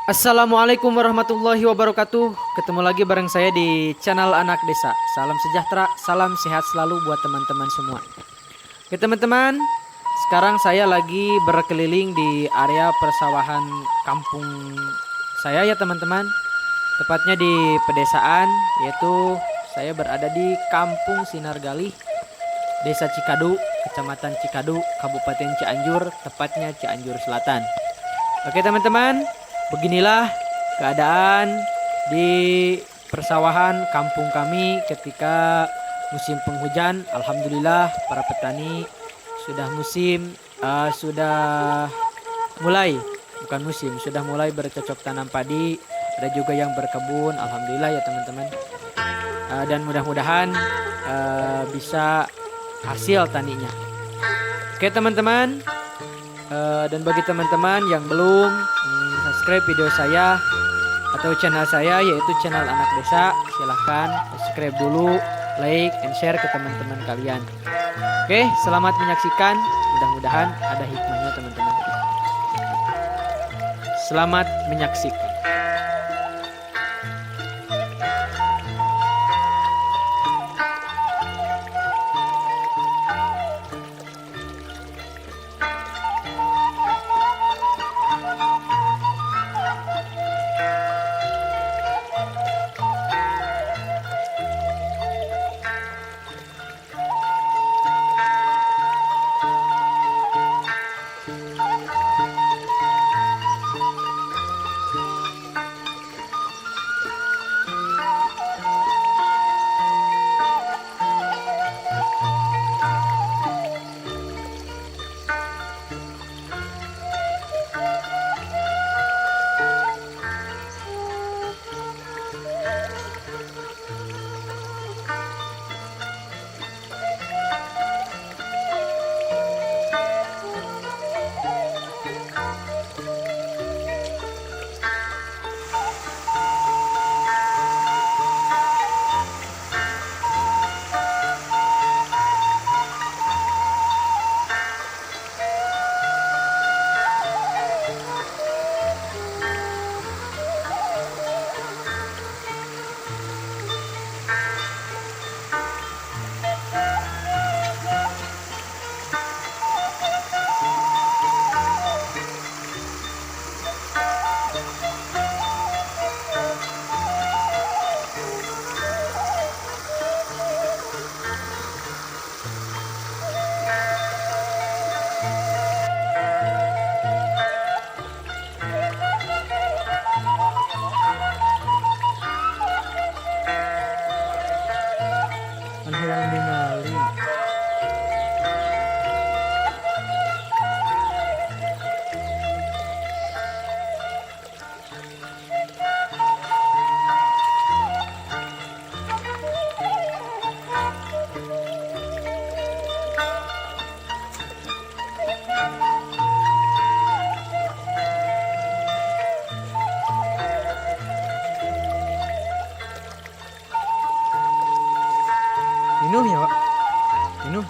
Assalamualaikum warahmatullahi wabarakatuh. Ketemu lagi bareng saya di channel Anak Desa. Salam sejahtera, salam sehat selalu buat teman-teman semua. Oke teman-teman, sekarang saya lagi berkeliling di area persawahan kampung saya ya teman-teman. Tepatnya di pedesaan, yaitu saya berada di Kampung Sinargali, Desa Cikadu, Kecamatan Cikadu, Kabupaten Cianjur, tepatnya Cianjur Selatan. Oke teman-teman, beginilah keadaan di persawahan kampung kami ketika musim penghujan. Alhamdulillah para petani sudah mulai bukan musim sudah mulai bercocok tanam padi. Ada juga yang berkebun. Alhamdulillah ya teman-teman. Dan mudah-mudahan bisa hasil taninya. Oke teman-teman. Dan bagi teman-teman yang belum subscribe video saya atau channel saya, yaitu channel Anak Desa, silahkan subscribe dulu, like, and share ke teman-teman kalian. Oke, selamat menyaksikan. Mudah-mudahan ada hikmahnya teman-teman. Selamat menyaksikan. Minuh ya Pak? Minuh.